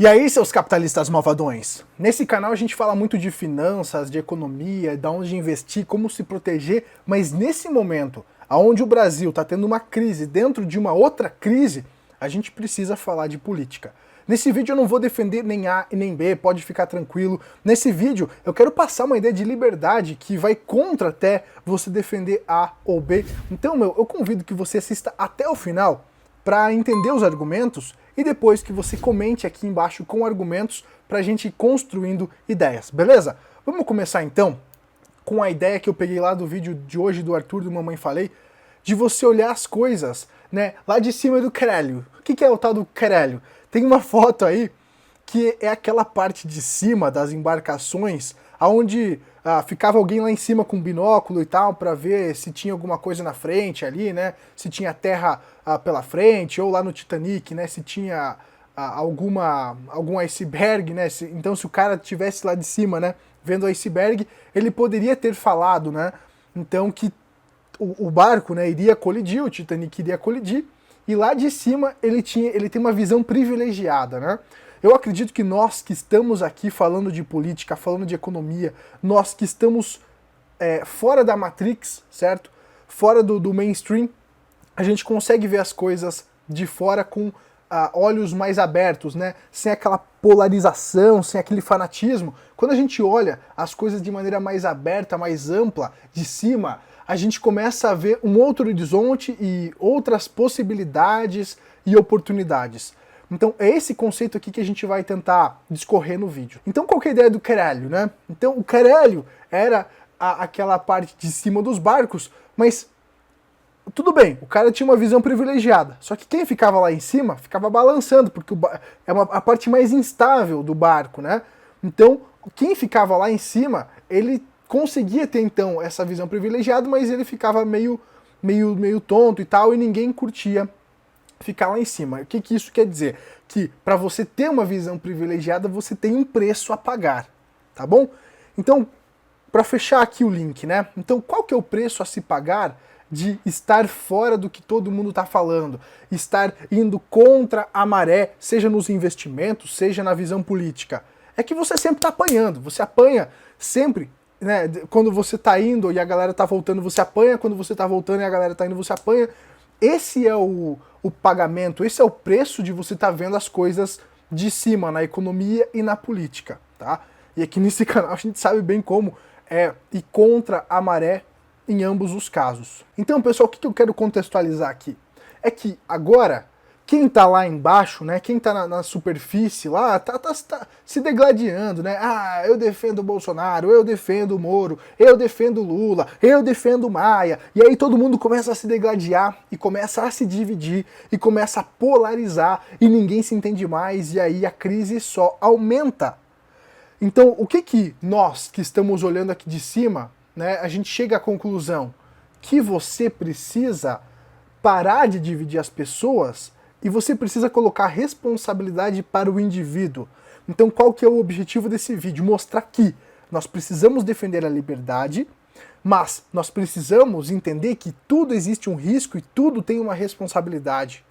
E aí, seus capitalistas malvadões? Nesse canal a gente fala muito de finanças, de economia, de onde investir, como se proteger, mas nesse momento, onde o Brasil está tendo uma crise dentro de uma outra crise, a gente precisa falar de política. Nesse vídeo eu não vou defender nem A e nem B, pode ficar tranquilo. Nesse vídeo eu quero passar uma ideia de liberdade que vai contra até você defender A ou B. Então, eu convido que você assista até o final para entender os argumentos e depois que você comente aqui embaixo com argumentos para a gente ir construindo ideias, beleza? Vamos começar então com a ideia que eu peguei lá do vídeo de hoje do Arthur do Mamãe Falei, de você olhar as coisas, né, lá de cima do caralho. O que é o tal do caralho? Tem uma foto aí que é aquela parte de cima das embarcações, onde ficava alguém lá em cima com binóculo e tal, para ver se tinha alguma coisa na frente ali, né? Se tinha terra pela frente, ou lá no Titanic, né? Se tinha algum iceberg, né? Então se o cara estivesse lá de cima, né, vendo o iceberg, ele poderia ter falado, né? Então que o barco, né, iria colidir, o Titanic iria colidir, e lá de cima ele tem uma visão privilegiada, né? Eu acredito que nós que estamos aqui falando de política, falando de economia, nós que estamos fora da Matrix, certo? Fora do mainstream, a gente consegue ver as coisas de fora com olhos mais abertos, né? Sem aquela polarização, sem aquele fanatismo. Quando a gente olha as coisas de maneira mais aberta, mais ampla, de cima, a gente começa a ver um outro horizonte e outras possibilidades e oportunidades. Então é esse conceito aqui que a gente vai tentar discorrer no vídeo. Então qual que é a ideia do caralho, né? Então o caralho era aquela parte de cima dos barcos, mas tudo bem, o cara tinha uma visão privilegiada, só que quem ficava lá em cima ficava balançando, porque é a parte mais instável do barco, né? Então quem ficava lá em cima, ele conseguia ter então essa visão privilegiada, mas ele ficava meio tonto e tal, e ninguém curtia ficar lá em cima. O que isso quer dizer? Que para você ter uma visão privilegiada, você tem um preço a pagar, tá bom? Então, para fechar aqui o link, né? Então, qual que é o preço a se pagar de estar fora do que todo mundo está falando, estar indo contra a maré, seja nos investimentos, seja na visão política? É que você sempre está apanhando, você apanha sempre, né? Quando você está indo e a galera está voltando, você apanha, quando você está voltando e a galera está indo, você apanha. Esse é o pagamento, esse é o preço de você estar vendo as coisas de cima, na economia e na política, tá? E aqui nesse canal a gente sabe bem como ir contra a maré em ambos os casos. Então, pessoal, o que eu quero contextualizar aqui? É que agora, quem tá lá embaixo, né, quem tá na superfície lá, tá se degladiando, né? Ah, eu defendo o Bolsonaro, eu defendo o Moro, eu defendo o Lula, eu defendo o Maia. E aí todo mundo começa a se degladiar e começa a se dividir e começa a polarizar e ninguém se entende mais e aí a crise só aumenta. Então, o que nós que estamos olhando aqui de cima, né, a gente chega à conclusão que você precisa parar de dividir as pessoas e você precisa colocar responsabilidade para o indivíduo. Então qual que é o objetivo desse vídeo? Mostrar que nós precisamos defender a liberdade, mas nós precisamos entender que tudo existe um risco e tudo tem uma responsabilidade.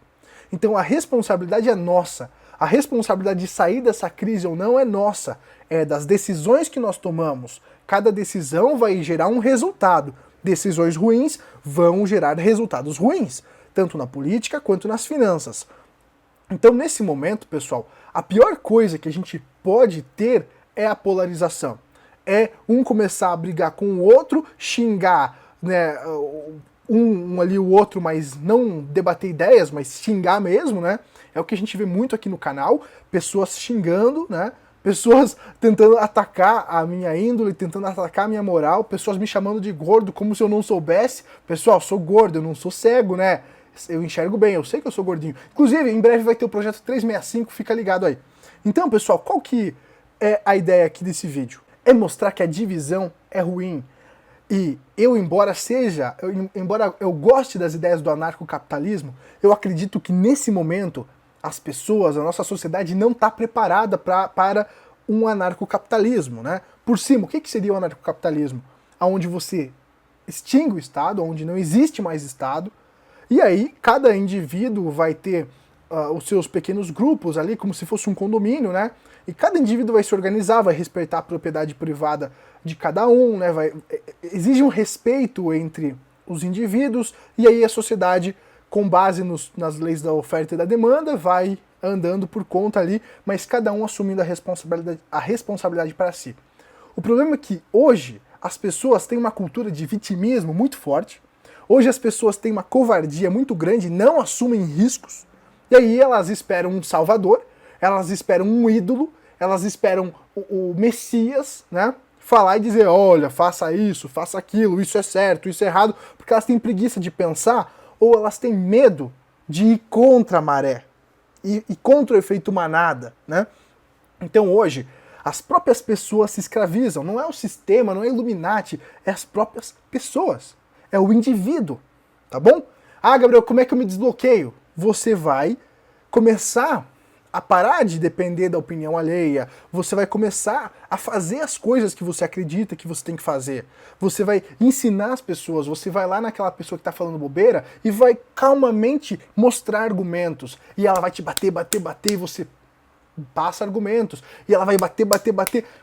Então a responsabilidade é nossa. A responsabilidade de sair dessa crise ou não é nossa, é das decisões que nós tomamos. Cada decisão vai gerar um resultado. Decisões ruins vão gerar resultados ruins, tanto na política quanto nas finanças. Então, nesse momento, pessoal, a pior coisa que a gente pode ter é a polarização. É um começar a brigar com o outro, xingar, né, um ali o outro, mas não debater ideias, mas xingar mesmo, né? É o que a gente vê muito aqui no canal, pessoas xingando, né? Pessoas tentando atacar a minha índole, tentando atacar a minha moral, pessoas me chamando de gordo como se eu não soubesse. Pessoal, sou gordo, eu não sou cego, né? Eu enxergo bem, eu sei que eu sou gordinho. Inclusive, em breve vai ter o projeto 365, fica ligado aí. Então, pessoal, qual que é a ideia aqui desse vídeo? É mostrar que a divisão é ruim. E embora eu goste das ideias do anarcocapitalismo, eu acredito que nesse momento as pessoas, a nossa sociedade não está preparada para um anarcocapitalismo, né? Por cima, o que seria o anarcocapitalismo? Onde você extingue o Estado, onde não existe mais Estado, e aí cada indivíduo vai ter os seus pequenos grupos ali, como se fosse um condomínio, né? E cada indivíduo vai se organizar, vai respeitar a propriedade privada de cada um, né? Exige um respeito entre os indivíduos, e aí a sociedade, com base nas leis da oferta e da demanda, vai andando por conta ali, mas cada um assumindo a responsabilidade para si. O problema é que hoje as pessoas têm uma cultura de vitimismo muito forte, hoje as pessoas têm uma covardia muito grande, não assumem riscos, e aí elas esperam um salvador, elas esperam um ídolo, elas esperam o Messias, né? Falar e dizer, olha, faça isso, faça aquilo, isso é certo, isso é errado, porque elas têm preguiça de pensar, ou elas têm medo de ir contra a maré, e contra o efeito manada, né? Então hoje, as próprias pessoas se escravizam, não é o sistema, não é Illuminati, é as próprias pessoas, é o indivíduo, tá bom? Ah, Gabriel, como é que eu me desbloqueio? Você vai começar a parar de depender da opinião alheia, você vai começar a fazer as coisas que você acredita que você tem que fazer. Você vai ensinar as pessoas, você vai lá naquela pessoa que está falando bobeira e vai calmamente mostrar argumentos. E ela vai te bater, e você passa argumentos. E ela vai bater.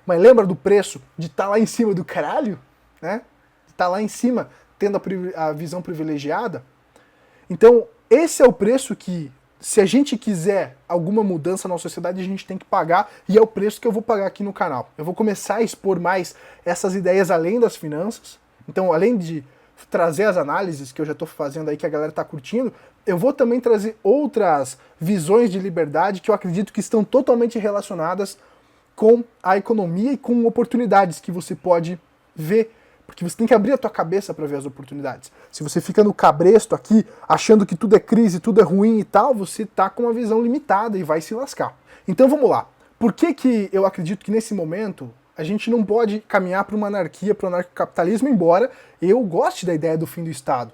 Mas lembra do preço de estar lá em cima do caralho? Né? De estar lá em cima, tendo a visão privilegiada? Então, esse é o preço que, se a gente quiser alguma mudança na sociedade, a gente tem que pagar, e é o preço que eu vou pagar aqui no canal. Eu vou começar a expor mais essas ideias além das finanças. Então, além de trazer as análises que eu já estou fazendo aí, que a galera está curtindo, eu vou também trazer outras visões de liberdade que eu acredito que estão totalmente relacionadas com a economia e com oportunidades que você pode ver. Porque você tem que abrir a tua cabeça para ver as oportunidades. Se você fica no cabresto aqui, achando que tudo é crise, tudo é ruim e tal, você tá com uma visão limitada e vai se lascar. Então vamos lá. Por que eu acredito que nesse momento a gente não pode caminhar para uma anarquia, para o anarcocapitalismo, embora eu goste da ideia do fim do Estado?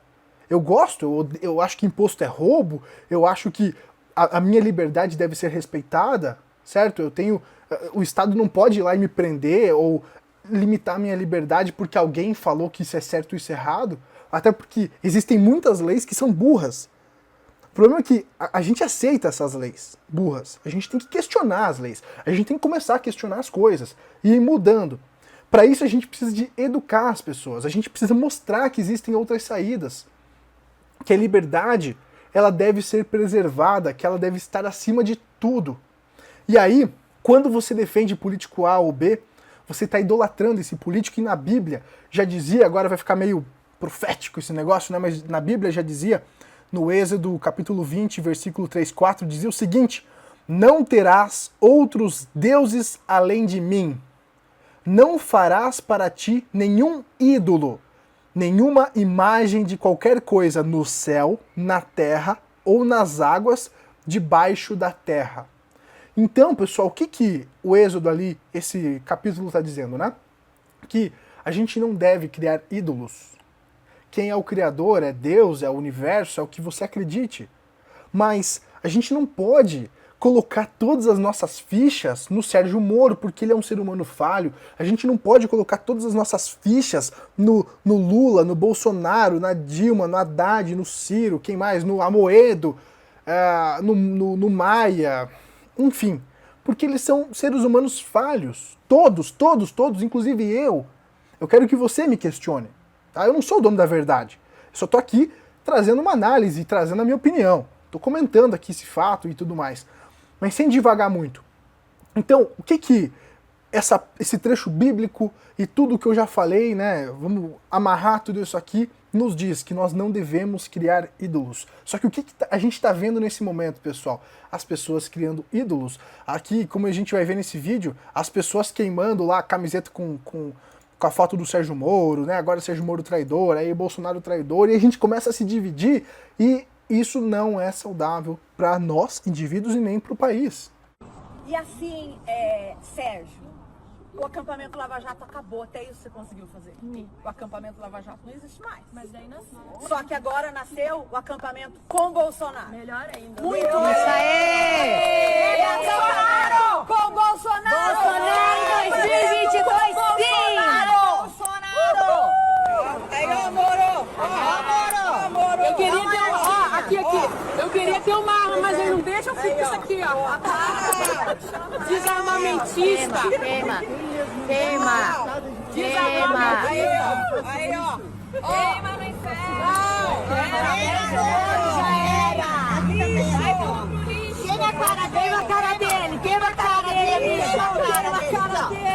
Eu gosto, eu acho que imposto é roubo, eu acho que a minha liberdade deve ser respeitada, certo? O Estado não pode ir lá e me prender ou limitar a minha liberdade porque alguém falou que isso é certo e isso é errado, até porque existem muitas leis que são burras. O problema é que a gente aceita essas leis burras, a gente tem que questionar as leis, a gente tem que começar a questionar as coisas e ir mudando. Para isso a gente precisa de educar as pessoas, a gente precisa mostrar que existem outras saídas, que a liberdade ela deve ser preservada, que ela deve estar acima de tudo. E aí, quando você defende político A ou B, você está idolatrando esse político, que na Bíblia já dizia, agora vai ficar meio profético esse negócio, né? Mas na Bíblia já dizia, no Êxodo capítulo 20, versículo 3, 4, dizia o seguinte: não terás outros deuses além de mim, não farás para ti nenhum ídolo, nenhuma imagem de qualquer coisa no céu, na terra ou nas águas debaixo da terra. Então, pessoal, o que o Êxodo ali, esse capítulo está dizendo, né? Que a gente não deve criar ídolos. Quem é o Criador é Deus, é o universo, é o que você acredite. Mas a gente não pode colocar todas as nossas fichas no Sérgio Moro, porque ele é um ser humano falho. A gente não pode colocar todas as nossas fichas no Lula, no Bolsonaro, na Dilma, no Haddad, no Ciro, quem mais? No Amoedo, no Maia... Enfim, porque eles são seres humanos falhos. Todos, inclusive eu. Eu quero que você me questione. Tá? Eu não sou o dono da verdade. Eu só tô aqui trazendo uma análise, trazendo a minha opinião. Tô comentando aqui esse fato e tudo mais. Mas sem divagar muito. Então, o que esse trecho bíblico e tudo que eu já falei, né? Vamos amarrar tudo isso aqui, nos diz que nós não devemos criar ídolos. Só que o que a gente está vendo nesse momento, pessoal? As pessoas criando ídolos. Aqui, como a gente vai ver nesse vídeo, as pessoas queimando lá a camiseta com a foto do Sérgio Moro, né? Agora Sérgio Moro traidor, aí Bolsonaro traidor, e a gente começa a se dividir, e isso não é saudável para nós, indivíduos, e nem para o país. E assim, Sérgio, o acampamento Lava Jato acabou, até isso você conseguiu fazer. O acampamento Lava Jato não existe mais. Mas daí nasceu. Só que agora nasceu o acampamento com Bolsonaro. Melhor ainda. Muito melhor. Isso aí! Bolsonaro! Com Bolsonaro! Bolsonaro 2022, sim! Bolsonaro! Aí, ó, Moro! Eu queria ter uma... Ó, aqui. Eu queria ter uma arma, mas eles não deixam aqui, ó. Desarmamentista. Queima, queima, queima. Aí, ó. Aí, ó. Queima no inferno. Queima a cara dele, queima a cara dele, amiga.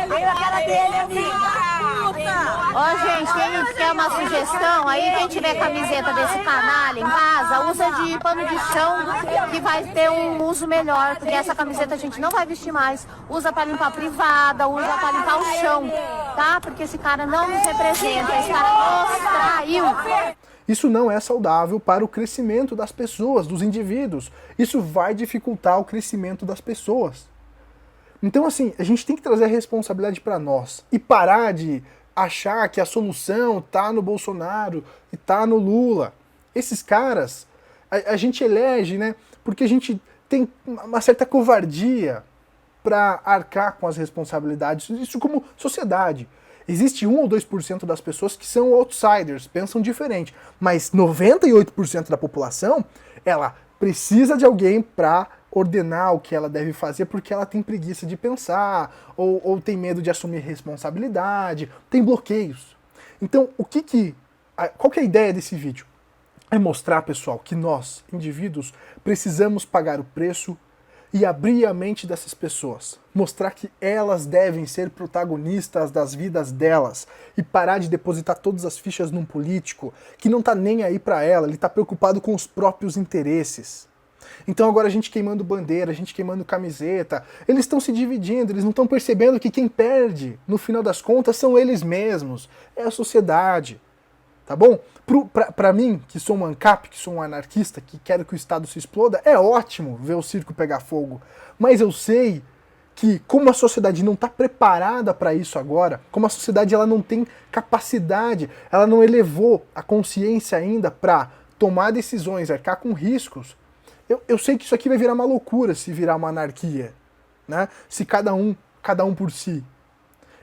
Queima a cara dele, amiga. Ó, gente, quem quer uma sugestão, aí quem tiver camiseta desse canalha em casa, usa de pano de chão, que vai ter um uso melhor, porque essa camiseta a gente não vai vestir mais. Usa pra limpar a privada, usa pra limpar o chão, tá? Porque esse cara não nos representa, esse cara nos traiu. Isso não é saudável para o crescimento das pessoas, dos indivíduos. Isso vai dificultar o crescimento das pessoas. Então, assim, a gente tem que trazer a responsabilidade para nós e parar de achar que a solução tá no Bolsonaro e tá no Lula. Esses caras, a gente elege, né? Porque a gente tem uma certa covardia para arcar com as responsabilidades, isso como sociedade. Existe 1 ou 2% das pessoas que são outsiders, pensam diferente, mas 98% da população, ela precisa de alguém para ordenar o que ela deve fazer porque ela tem preguiça de pensar, ou tem medo de assumir responsabilidade, tem bloqueios. Então, qual que é a ideia desse vídeo? É mostrar, pessoal, que nós, indivíduos, precisamos pagar o preço e abrir a mente dessas pessoas. Mostrar que elas devem ser protagonistas das vidas delas e parar de depositar todas as fichas num político que não tá nem aí pra ela, ele tá preocupado com os próprios interesses. Então agora a gente queimando bandeira, a gente queimando camiseta, eles estão se dividindo, eles não estão percebendo que quem perde, no final das contas, são eles mesmos, é a sociedade. Tá bom? Pra mim, que sou um ANCAP, que sou um anarquista, que quero que o Estado se exploda, é ótimo ver o circo pegar fogo. Mas eu sei que, como a sociedade não está preparada para isso agora, como a sociedade ela não tem capacidade, ela não elevou a consciência ainda para tomar decisões, arcar com riscos, eu sei que isso aqui vai virar uma loucura se virar uma anarquia, né? Se cada um por si.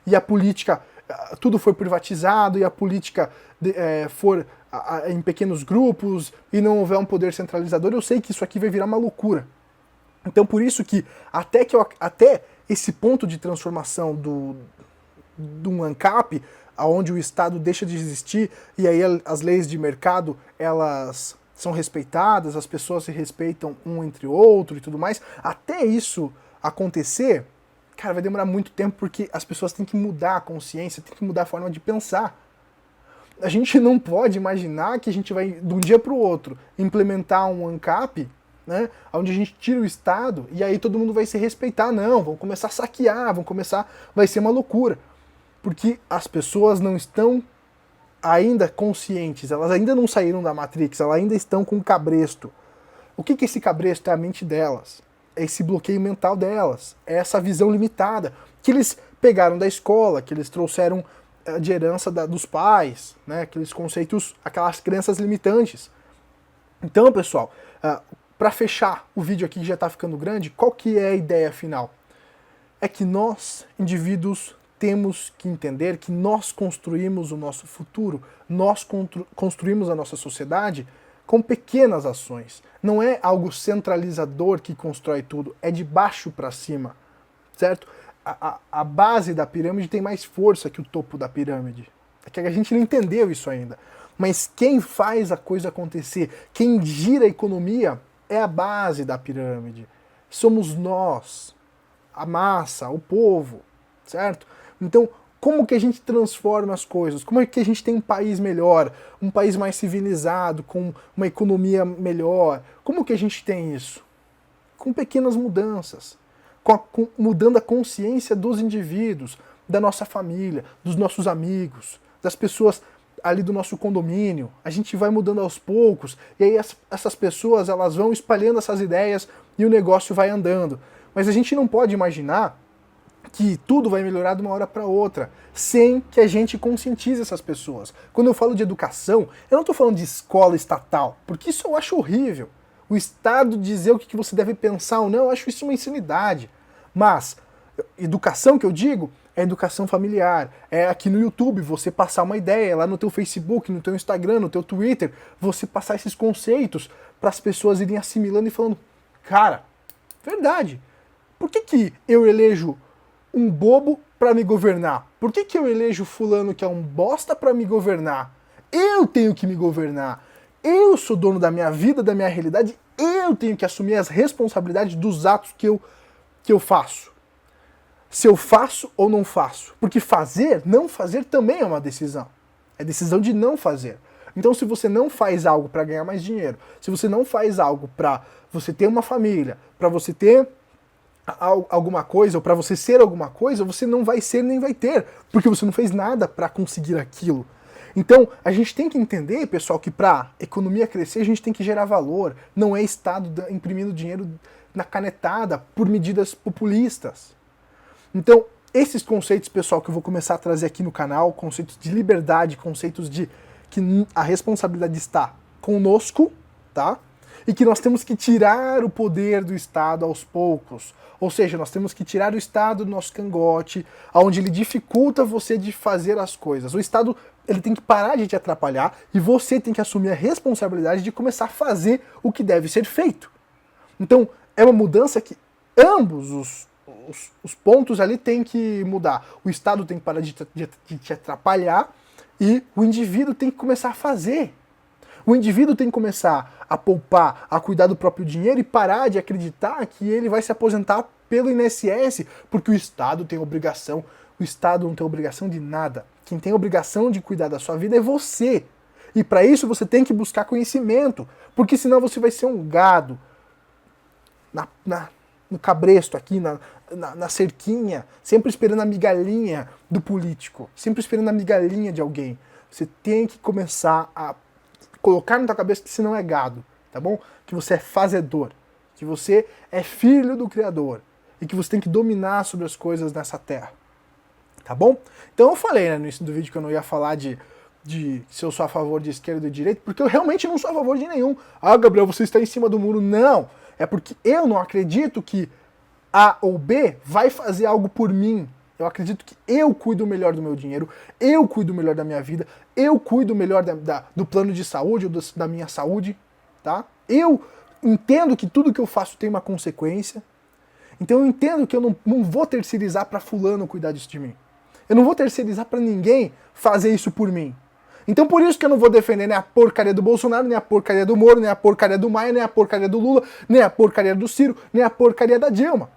E a política, tudo for privatizado e a política for em pequenos grupos e não houver um poder centralizador, eu sei que isso aqui vai virar uma loucura. Então por isso que até esse ponto de transformação do ANCAP, onde o Estado deixa de existir e aí as leis de mercado elas são respeitadas, as pessoas se respeitam um entre outro e tudo mais, até isso acontecer, cara, vai demorar muito tempo porque as pessoas têm que mudar a consciência, têm que mudar a forma de pensar. A gente não pode imaginar que a gente vai, de um dia para o outro, implementar um ANCAP, né, onde a gente tira o Estado e aí todo mundo vai se respeitar. Não, vão começar a saquear, vai ser uma loucura. Porque as pessoas não estão ainda conscientes, elas ainda não saíram da Matrix, elas ainda estão com o cabresto. O que esse cabresto é? A mente delas. É esse bloqueio mental delas, é essa visão limitada que eles pegaram da escola, que eles trouxeram de herança dos pais, né, aqueles conceitos, aquelas crenças limitantes. Então, pessoal, para fechar o vídeo aqui que já está ficando grande, qual que é a ideia final? É que nós, indivíduos, temos que entender que nós construímos o nosso futuro, nós construímos a nossa sociedade com pequenas ações. Não é algo centralizador que constrói tudo, é de baixo para cima, certo? A base da pirâmide tem mais força que o topo da pirâmide. É que a gente não entendeu isso ainda. Mas quem faz a coisa acontecer, quem gira a economia, é a base da pirâmide. Somos nós, a massa, o povo, certo? Então, como que a gente transforma as coisas? Como é que a gente tem um país melhor, um país mais civilizado, com uma economia melhor? Como que a gente tem isso? Com pequenas mudanças, mudando a consciência dos indivíduos, da nossa família, dos nossos amigos, das pessoas ali do nosso condomínio. A gente vai mudando aos poucos, e aí essas pessoas elas vão espalhando essas ideias e o negócio vai andando. Mas a gente não pode imaginar que tudo vai melhorar de uma hora para outra, sem que a gente conscientize essas pessoas. Quando eu falo de educação, eu não estou falando de escola estatal, porque isso eu acho horrível. O Estado dizer o que você deve pensar ou não, eu acho isso uma insanidade. Mas, educação que eu digo, é educação familiar. É aqui no YouTube, você passar uma ideia, lá no teu Facebook, no teu Instagram, no teu Twitter, você passar esses conceitos para as pessoas irem assimilando e falando, cara, Verdade. Por que eu elejo um bobo para me governar? Por que eu elejo fulano que é um bosta para me governar? Eu tenho que me governar. Eu sou dono da minha vida, da minha realidade. Eu tenho que assumir as responsabilidades dos atos que eu faço. Se eu faço ou não faço. Porque fazer, não fazer também é uma decisão. É decisão de não fazer. Então, se você não faz algo para ganhar mais dinheiro, se você não faz algo para você ter uma família, para você ter alguma coisa, ou para você ser alguma coisa, você não vai ser nem vai ter, porque você não fez nada para conseguir aquilo. Então, a gente tem que entender, pessoal, que para economia crescer, a gente tem que gerar valor. Não é Estado imprimindo dinheiro na canetada por medidas populistas. Então, esses conceitos, pessoal, que eu vou começar a trazer aqui no canal, conceitos de liberdade, conceitos de que a responsabilidade está conosco, tá? E que nós temos que tirar o poder do Estado aos poucos. Ou seja, nós temos que tirar o Estado do nosso cangote, onde ele dificulta você de fazer as coisas. O Estado, ele tem que parar de te atrapalhar e você tem que assumir a responsabilidade de começar a fazer o que deve ser feito. Então, é uma mudança que ambos os pontos ali tem que mudar. O Estado tem que parar de te atrapalhar e o indivíduo tem que começar a fazer. O indivíduo tem que começar a poupar, a cuidar do próprio dinheiro e parar de acreditar que ele vai se aposentar pelo INSS, porque o Estado tem obrigação. O Estado não tem obrigação de nada. Quem tem obrigação de cuidar da sua vida é você. E para isso você tem que buscar conhecimento, porque senão você vai ser um gado no cabresto aqui, na cerquinha, sempre esperando a migalhinha do político, sempre esperando a migalhinha de alguém. Você tem que começar a colocar na tua cabeça que você não é gado, tá bom? Que você é fazedor, que você é filho do Criador e que você tem que dominar sobre as coisas nessa terra, tá bom? Então eu falei, né, no início do vídeo que eu não ia falar de se eu sou a favor de esquerda ou de direita, porque eu realmente não sou a favor de nenhum. Ah, Gabriel, você está em cima do muro. Não! É porque eu não acredito que A ou B vai fazer algo por mim. Eu acredito que eu cuido melhor do meu dinheiro, eu cuido melhor da minha vida, eu cuido melhor do plano de saúde ou da minha saúde, tá? Eu entendo que tudo que eu faço tem uma consequência, então eu entendo que eu não vou terceirizar para fulano cuidar disso de mim. Eu não vou terceirizar para ninguém fazer isso por mim. Então por isso que eu não vou defender nem a porcaria do Bolsonaro, nem a porcaria do Moro, nem a porcaria do Maia, nem a porcaria do Lula, nem a porcaria do Ciro, nem a porcaria da Dilma.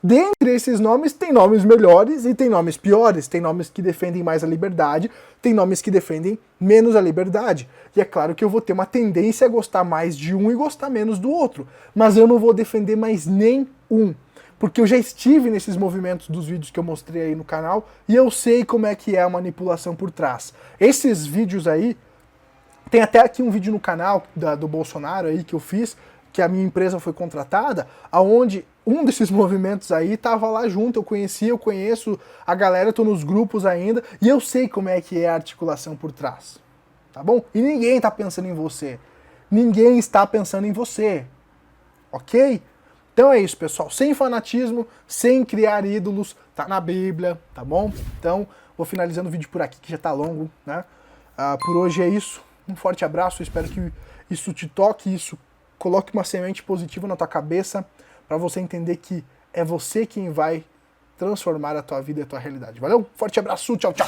Dentre esses nomes, tem nomes melhores e tem nomes piores. Tem nomes que defendem mais a liberdade, tem nomes que defendem menos a liberdade. E é claro que eu vou ter uma tendência a gostar mais de um e gostar menos do outro. Mas eu não vou defender mais nenhum. Porque eu já estive nesses movimentos dos vídeos que eu mostrei aí no canal e eu sei como é que é a manipulação por trás. Esses vídeos aí, tem até aqui um vídeo no canal do Bolsonaro aí que eu fiz, que a minha empresa foi contratada, aonde um desses movimentos aí tava lá junto, eu conheço a galera, eu tô nos grupos ainda, e eu sei como é que é a articulação por trás, tá bom? E ninguém tá pensando em você, ninguém está pensando em você, ok? Então é isso, pessoal, sem fanatismo, sem criar ídolos, tá na Bíblia, tá bom? Então, vou finalizando o vídeo por aqui, que já tá longo, né? Por hoje é isso, um forte abraço, espero que isso te toque, isso coloque uma semente positiva na tua cabeça para você entender que é você quem vai transformar a tua vida e a tua realidade. Valeu? Forte abraço, tchau, tchau!